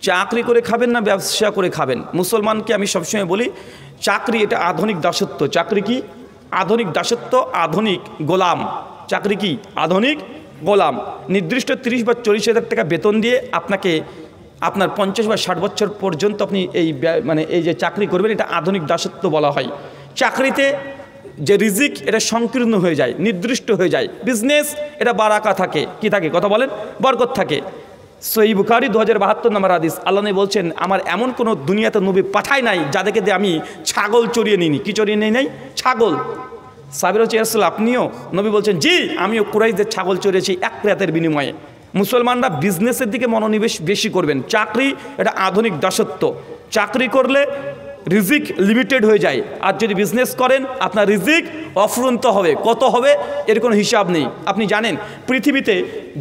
চাকরি করে খাবেন না ব্যবসা করে খাবেন? মুসলমানকে আমি সবসময় বলি চাকরি এটা আধুনিক দাসত্ব। চাকরি কি? আধুনিক দাসত্ব, আধুনিক গোলাম। চাকরি কি? আধুনিক গোলাম। নির্দিষ্ট 30 বা 40 হাজার টাকা বেতন দিয়ে আপনাকে আপনার 50 বা 60 বছর পর্যন্ত আপনি এই যে চাকরি করবেন, এটা আধুনিক দাসত্ব বলা হয়। চাকরিতে যে রিজিক এটা সংকীর্ণ হয়ে যায়, নির্দিষ্ট হয়ে যায়। বিজনেস এটা বারাকা থাকে, কি থাকে কথা বলেন? বরকত থাকে। সহিহ বুখারী 2072 নম্বর হাদিস, আল্লাহ নবী বলছেন আমার এমন কোনো দুনিয়াতে নবী পাঠাই নাই যাদেরকে দিয়ে আমি ছাগল চড়িয়ে নিইনি। কি চড়িয়ে নিই নাই? ছাগল। সাহাবীরা হচ্ছে রাসূল আপনিও? নবী বলছেন জি, আমিও কুরাইশদের ছাগল চড়িয়েছি এক রাতের বিনিময়ে। মুসলমানরা বিজনেসের দিকে মনোনিবেশ বেশি করবেন। চাকরি এটা আধুনিক দাসত্ব। চাকরি করলে রিজিক লিমিটেড হয়ে যায়, আর যদি বিজনেস করেন আপনার রিজিক অফুরন্ত হবে। কত হবে এর কোনো হিসাব নেই। আপনি জানেন পৃথিবীতে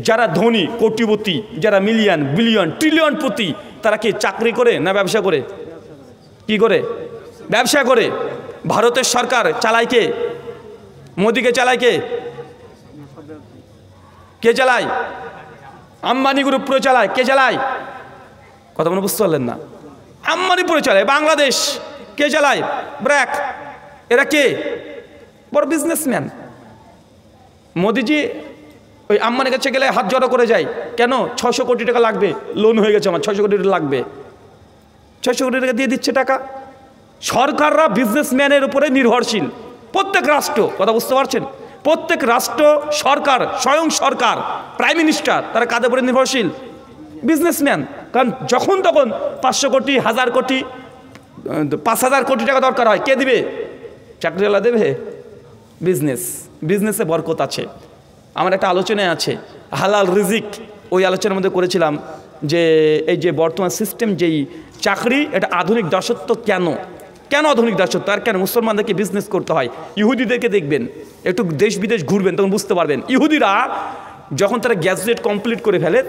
যারা ধনী, কোটিপতি, যারা মিলিয়ন, বিলিয়ন, ট্রিলিয়ন পতি, তারা কি চাকরি করে না ব্যবসা করে? কি করে? ব্যবসা করে। ভারতের সরকার চালায় কে? মোদিকে চালায় কে? কে চালায়? আম্বানি গ্রুপ পুরো চালায়। কে চালায়? কথা মনে বুঝতে পারলেন না? আম্বানি পুরো চালায়। বাংলাদেশ কে চালায়? ব্র্যাক। এরা কে? বড় বিজনেসম্যান। মোদিজি ওই আম্বানির কাছে গেলে হাত জড়ো করে যায়। কেন? 600 কোটি টাকা লাগবে, লোন হয়ে গেছে আমার, 600 কোটি টাকা লাগবে। 600 কোটি টাকা দিয়ে দিচ্ছে টাকা। সরকাররা বিজনেসম্যানের উপরে নির্ভরশীল। প্রত্যেক রাষ্ট্র, কথা বুঝতে পারছেন? প্রত্যেক রাষ্ট্র সরকার, স্বয়ং সরকার, প্রাইম মিনিস্টার, তারা কাদের উপরে নির্ভরশীল? বিজনেসম্যান। কারণ যখন তখন 500 কোটি, 1000 কোটি, 5000 কোটি টাকা দরকার হয়, কে দিবে? চাকরিওয়ালা দেবে? বিজনেস। বিজনেসে বরকত আছে। আমার একটা আলোচনায় আছে হালাল রিজিক, ওই আলোচনার মধ্যে করেছিলাম যে এই যে বর্তমান সিস্টেম যেই চাকরি, এটা আধুনিক দাসত্ব। কেন আধুনিক দাসত্ব? আর কেন মুসলমানদেরকে বিজনেস করতে হয়? ইহুদিদেরকে দেখবেন, একটু দেশ বিদেশ ঘুরবেন, তখন বুঝতে পারবেন। ইহুদিরা যখন তারা গ্র্যাজুয়েট কমপ্লিট করে ফেলে,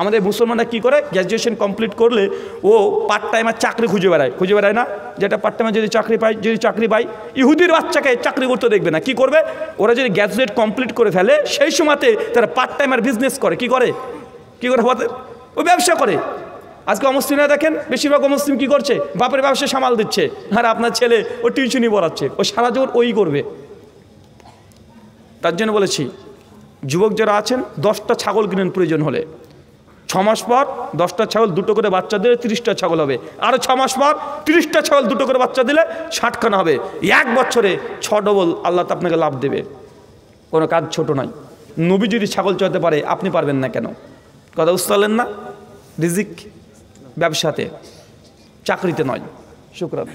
আমাদের মুসলমানরা কী করে? গ্র্যাজুয়েশন কমপ্লিট করলে ও পার্ট টাইমার চাকরি খুঁজে বেড়ায় না? যেটা পার্ট টাইমার যদি চাকরি পায়, ইহুদির বাচ্চাকে চাকরি করতে দেখবে না। কি করবে? ওরা যদি গ্র্যাজুয়েট কমপ্লিট করে ফেলে, সেই সময়তে তারা পার্ট টাইমার বিজনেস করে। কি করে? ও ব্যবসা করে। আজকে অমুসলিমরা দেখেন, বেশিরভাগ অমুসলিম কী করছে? বাপের ব্যবসা সামাল দিচ্ছে, আর আপনার ছেলে ও টিউশনি পড়াচ্ছে, ও সারা জীবন ওই করবে। তার জন্য বলেছি যুবক যারা আছেন 10টা ছাগল কিনেন প্রয়োজন হলে। 6 মাস পর 10টা ছাগল 2টো করে বাচ্চা দিলে 30টা ছাগল হবে। আরও 6 মাস পর 30টা ছাগল 2টো করে বাচ্চা দিলে 60খানা হবে। 1 বছরে 6 ডবল আল্লাহ তো আপনাকে লাভ দেবে। কোনো কাজ ছোট নয়। নবী যদি ছাগল চড়তে পারে, আপনি পারবেন না কেন? কথা বুঝতে পারলেন না? রিজিক ব্যবসাতে, চাকরিতে নয়। শুকরান।